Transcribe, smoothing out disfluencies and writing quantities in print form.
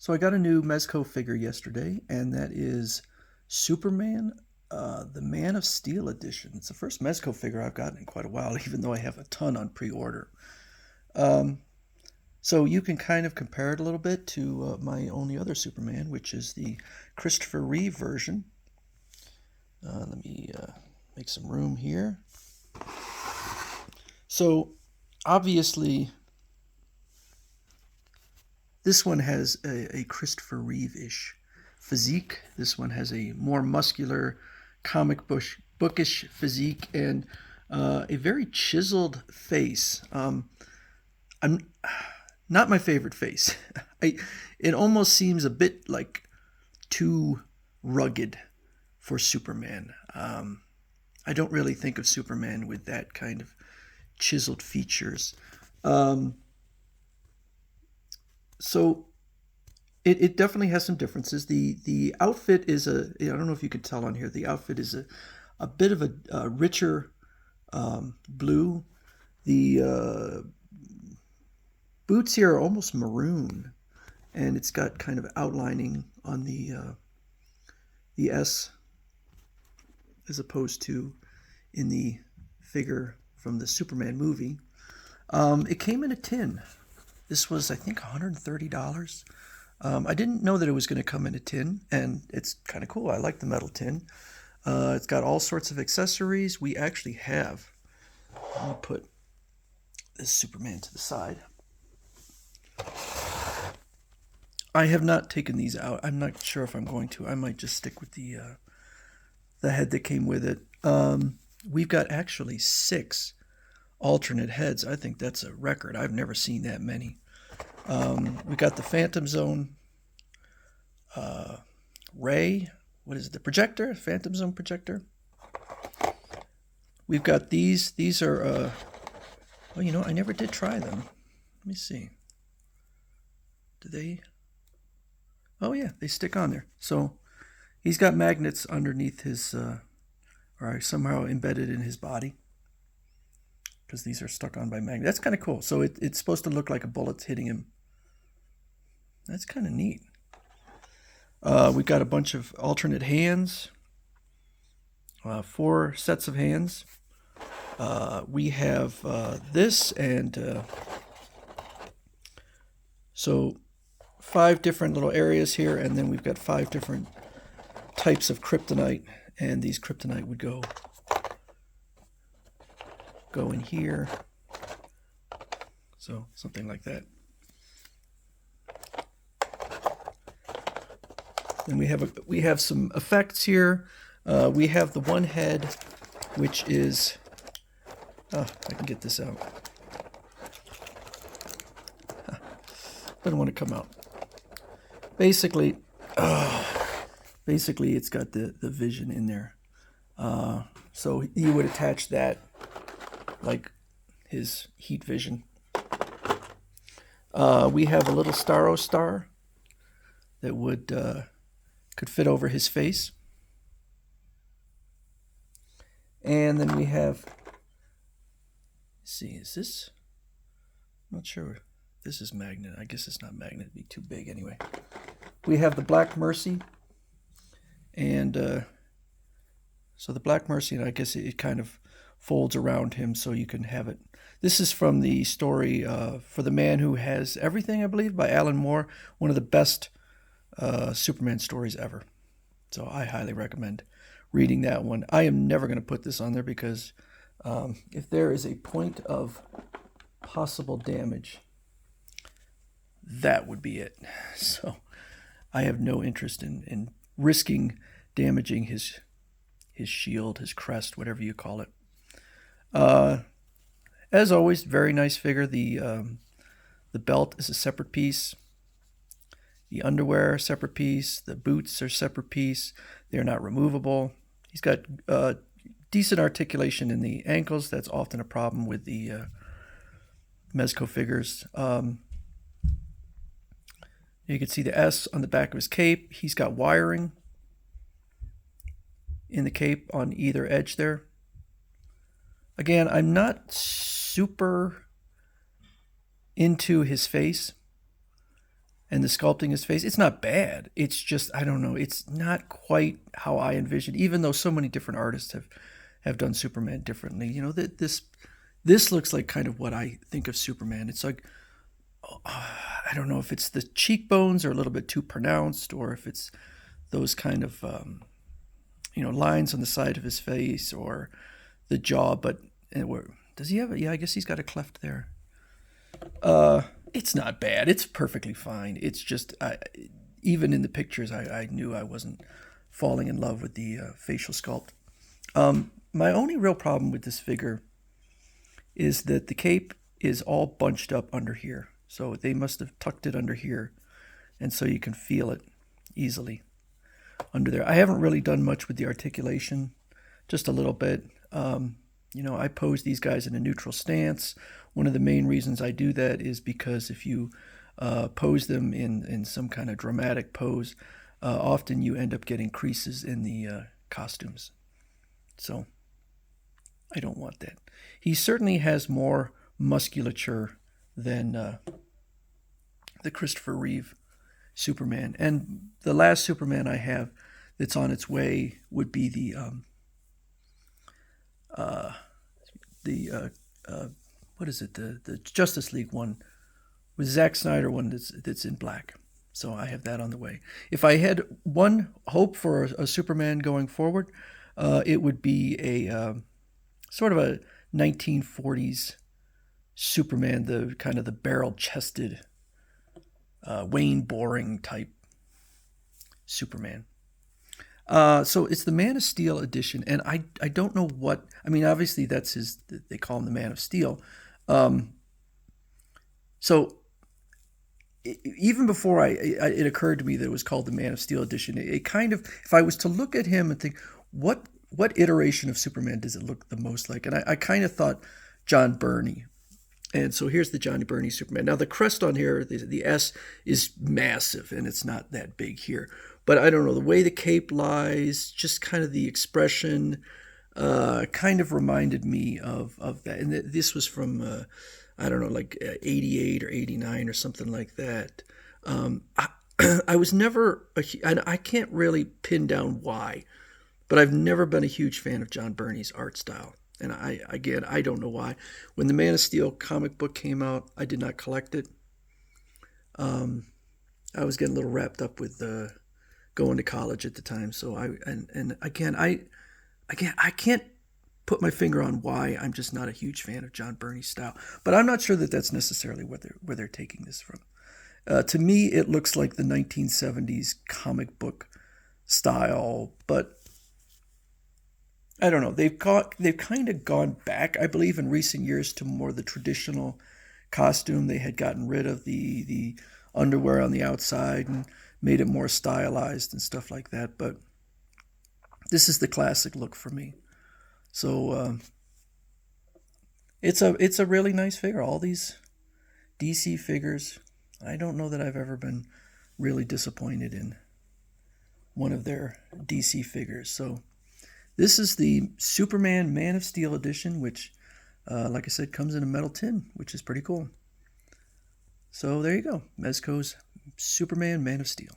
So I got a new Mezco figure yesterday, and that is Superman, the Man of Steel edition. It's the first Mezco figure I've gotten in quite a while, even though I have a ton on pre-order. Um, so you can kind of compare it a little bit to my only other Superman, which is the Christopher Reeve version. Let me make some room here. So obviously, this one has a Christopher Reeve-ish physique. This one has a more muscular, bookish physique and a very chiseled face. I'm not my favorite face. It almost seems a bit like too rugged for Superman. I don't really think of Superman with that kind of chiseled features. Um, so it definitely has some differences. The outfit is I don't know if you could tell on here. The outfit is a bit of a richer blue. The boots here are almost maroon, and it's got kind of outlining on the S as opposed to in the figure from the Superman movie. It came in a tin. This was, I think, $130. I didn't know that it was going to come in a tin, and it's kind of cool. I like the metal tin. It's got all sorts of accessories. We actually have. Let me put this Superman to the side. I have not taken these out. I'm not sure if I'm going to. I might just stick with the head that came with it. We've got actually 6 alternate heads. I think that's a record. I've never seen that many. We got the Phantom Zone Ray. What is it? The projector? Phantom Zone projector. We've got these. These are, well, I never did try them. Let me see. Do they? Oh, yeah, they stick on there. So he's got magnets underneath his, or somehow embedded in his body, because these are stuck on by magnets. That's kind of cool. So it's supposed to look like a bullet's hitting him. That's kind of neat. We've got a bunch of alternate hands, 4 sets of hands. We have this, and so 5 different little areas here, and then we've got 5 different types of kryptonite, and these kryptonite would go in here. So something like that. Then we have some effects here. We have the one head, which is, I can get this out. Doesn't want to come out. Basically, it's got the vision in there. So you would attach that like his heat vision. We have a little Starro star that could fit over his face. And then we have, let's see, is this? I'm not sure. This is magnet. I guess it's not magnet. It'd be too big anyway. We have the Black Mercy. And so the Black Mercy, and I guess it kind of folds around him so you can have it. This is from the story For the Man Who Has Everything, I believe, by Alan Moore. One of the best Superman stories ever. So I highly recommend reading that one. I am never going to put this on there because if there is a point of possible damage, that would be it. So I have no interest in risking damaging his shield, his crest, whatever you call it. As always, very nice figure. The belt is a separate piece. The underwear, separate piece. The boots are separate piece. They're not removable. He's got decent articulation in the ankles. That's often a problem with the Mezco figures. You can see the S on the back of his cape. He's got wiring in the cape on either edge there. Again, I'm not super into his face. and the sculpting his face, it's not bad. It's just, I don't know, it's not quite how I envisioned, even though so many different artists have done Superman differently. You know, that this looks like kind of what I think of Superman. It's like, I don't know if it's the cheekbones are a little bit too pronounced, or if it's those kind of lines on the side of his face, or the jaw. But does he have it? Yeah, I guess he's got a cleft there. It's not bad. It's perfectly fine. It's just, even in the pictures, I knew I wasn't falling in love with the facial sculpt. My only real problem with this figure is that the cape is all bunched up under here. So they must have tucked it under here, and so you can feel it easily under there. I haven't really done much with the articulation, just a little bit. I pose these guys in a neutral stance. One of the main reasons I do that is because if you pose them in some kind of dramatic pose, often you end up getting creases in the costumes. So I don't want that. He certainly has more musculature than the Christopher Reeve Superman. And the last Superman I have that's on its way would be the what is it? The Justice League one with Zack Snyder one that's in black. So I have that on the way. If I had one hope for a Superman going forward, it would be a sort of a 1940s Superman, the kind of the barrel-chested Wayne Boring type Superman. So it's the Man of Steel edition, and I don't know what, I mean, obviously that's they call him the Man of Steel. So even before it occurred to me that it was called the Man of Steel edition, it kind of, if I was to look at him and think, what iteration of Superman does it look the most like? And I kind of thought John Byrne. And so here's the Johnny Byrne Superman. Now the crest on here, the S is massive, and it's not that big here. But I don't know, the way the cape lies, just kind of the expression, kind of reminded me of that. And this was from, I don't know, like 88 or 89 or something like that. I was never, I can't really pin down why, but I've never been a huge fan of John Byrne's art style. And I don't know why. When the Man of Steel comic book came out, I did not collect it. I was getting a little wrapped up with going to college at the time. So I can't put my finger on why I'm just not a huge fan of John Byrne's style. But I'm not sure that that's necessarily where they're taking this from. To me, it looks like the 1970s comic book style, but I don't know. They've kind of gone back, I believe, in recent years to more the traditional costume. They had gotten rid of the underwear on the outside and made it more stylized and stuff like that. But this is the classic look for me. So it's a really nice figure. All these DC figures, I don't know that I've ever been really disappointed in one of their DC figures. So this is the Superman Man of Steel edition, which, like I said, comes in a metal tin, which is pretty cool. So there you go. Mezco's Superman Man of Steel.